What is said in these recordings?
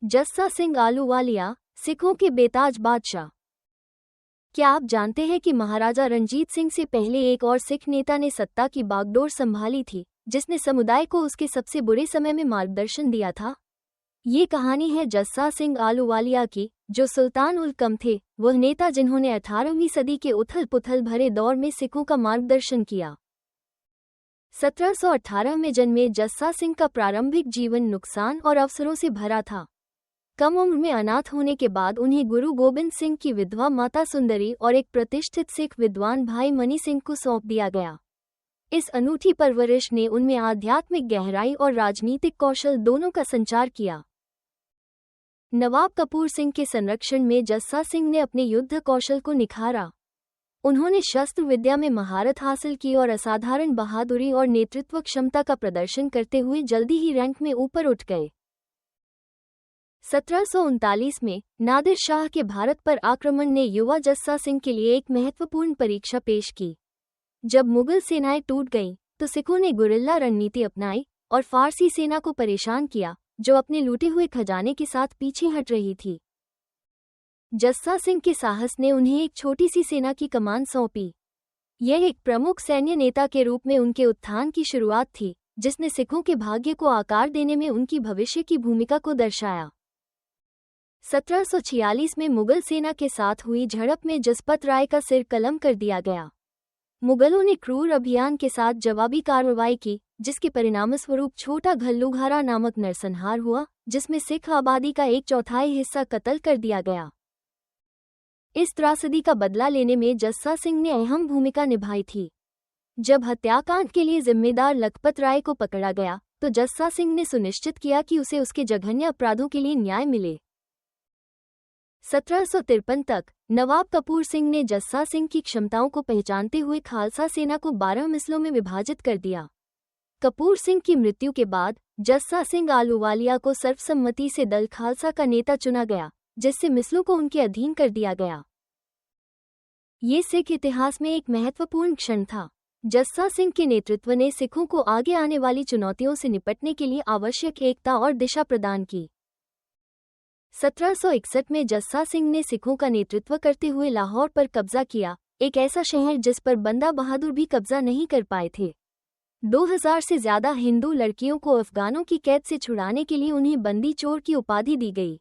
जस्सा सिंह आलूवालिया, सिखों के बेताज बादशाह। क्या आप जानते हैं कि महाराजा रणजीत सिंह से पहले एक और सिख नेता ने सत्ता की बागडोर संभाली थी, जिसने समुदाय को उसके सबसे बुरे समय में मार्गदर्शन दिया था? ये कहानी है जस्सा सिंह आलूवालिया की, जो सुल्तान उल कम थे, वह नेता जिन्होंने 18वीं सदी के उथल-पुथल भरे दौर में सिखों का मार्गदर्शन किया। 1718 में जन्मे जस्सा सिंह का प्रारंभिक जीवन नुकसान और अवसरों से भरा था। कम उम्र में अनाथ होने के बाद उन्हें गुरु गोबिंद सिंह की विधवा माता सुंदरी और एक प्रतिष्ठित सिख विद्वान भाई मनी सिंह को सौंप दिया गया। इस अनूठी परवरिश ने उनमें आध्यात्मिक गहराई और राजनीतिक कौशल दोनों का संचार किया। नवाब कपूर सिंह के संरक्षण में जस्सा सिंह ने अपने युद्ध कौशल को निखारा। उन्होंने शस्त्र विद्या में महारत हासिल की और असाधारण बहादुरी और नेतृत्व क्षमता का प्रदर्शन करते हुए जल्दी ही रैंक में ऊपर उठ गए। 1739 में नादिर शाह के भारत पर आक्रमण ने युवा जस्सा सिंह के लिए एक महत्वपूर्ण परीक्षा पेश की। जब मुगल सेनाएं टूट गईं, तो सिखों ने गुरिल्ला रणनीति अपनाई और फारसी सेना को परेशान किया, जो अपने लूटे हुए खजाने के साथ पीछे हट रही थी। जस्सा सिंह के साहस ने उन्हें एक छोटी सी सेना की कमान सौंपी। यह एक प्रमुख सैन्य नेता के रूप में उनके उत्थान की शुरुआत थी, जिसने सिखों के भाग्य को आकार देने में उनकी भविष्य की भूमिका को दर्शाया। 1746 में मुगल सेना के साथ हुई झड़प में जसपत राय का सिर कलम कर दिया गया। मुगलों ने क्रूर अभियान के साथ जवाबी कार्रवाई की, जिसके परिणामस्वरूप छोटा घल्लूघारा नामक नरसंहार हुआ, जिसमें सिख आबादी का 1/4 हिस्सा कत्ल कर दिया गया। इस त्रासदी का बदला लेने में जस्सा सिंह ने अहम भूमिका निभाई थी। जब हत्याकांड के लिए जिम्मेदार लखपत राय को पकड़ा गया, तो जस्सा सिंह ने सुनिश्चित किया कि उसे उसके जघन्य अपराधों के लिए न्याय मिले। 1753 तक नवाब कपूर सिंह ने जस्सा सिंह की क्षमताओं को पहचानते हुए खालसा सेना को 12 मिसलों में विभाजित कर दिया। कपूर सिंह की मृत्यु के बाद जस्सा सिंह आलूवालिया को सर्वसम्मति से दल खालसा का नेता चुना गया, जिससे मिसलों को उनके अधीन कर दिया गया। ये सिख इतिहास में एक महत्वपूर्ण क्षण था। जस्सा सिंह के नेतृत्व ने सिखों को आगे आने वाली चुनौतियों से निपटने के लिए आवश्यक एकता और दिशा प्रदान की। 1761 में जस्सा सिंह ने सिखों का नेतृत्व करते हुए लाहौर पर कब्जा किया, एक ऐसा शहर जिस पर बंदा बहादुर भी कब्जा नहीं कर पाए थे। 2000 से ज्यादा हिंदू लड़कियों को अफगानों की कैद से छुड़ाने के लिए उन्हें बंदी चोर की उपाधि दी गई।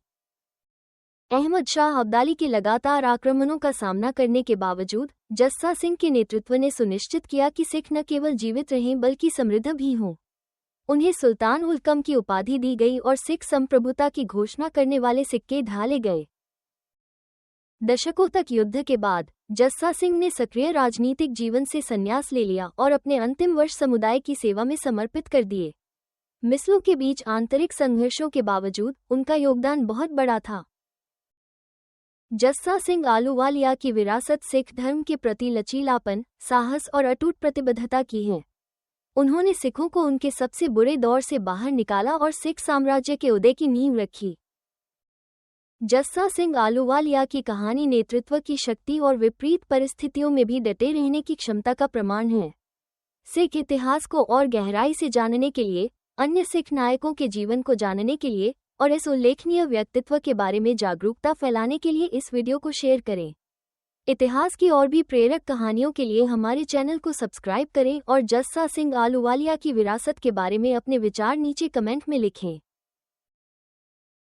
अहमद शाह अब्दाली के लगातार आक्रमणों का सामना करने के बावजूद जस्सा सिंह के नेतृत्व ने सुनिश्चित किया कि सिख न केवल जीवित रहें बल्कि समृद्ध भी हों। उन्हें सुल्तान उल कम की उपाधि दी गई और सिख संप्रभुता की घोषणा करने वाले सिक्के ढाले गए। दशकों तक युद्ध के बाद जस्सा सिंह ने सक्रिय राजनीतिक जीवन से संन्यास ले लिया और अपने अंतिम वर्ष समुदाय की सेवा में समर्पित कर दिए। मिसलों के बीच आंतरिक संघर्षों के बावजूद उनका योगदान बहुत बड़ा था। जस्सा सिंह आलूवालिया की विरासत सिख धर्म के प्रति लचीलापन, साहस और अटूट प्रतिबद्धता की है। उन्होंने सिखों को उनके सबसे बुरे दौर से बाहर निकाला और सिख साम्राज्य के उदय की नींव रखी। जस्सा सिंह आलूवालिया की कहानी नेतृत्व की शक्ति और विपरीत परिस्थितियों में भी डटे रहने की क्षमता का प्रमाण है। सिख इतिहास को और गहराई से जानने के लिए, अन्य सिख नायकों के जीवन को जानने के लिए और इस उल्लेखनीय व्यक्तित्व के बारे में जागरूकता फैलाने के लिए इस वीडियो को शेयर करें। इतिहास की और भी प्रेरक कहानियों के लिए हमारे चैनल को सब्सक्राइब करें और जस्सा सिंह आलूवालिया की विरासत के बारे में अपने विचार नीचे कमेंट में लिखें।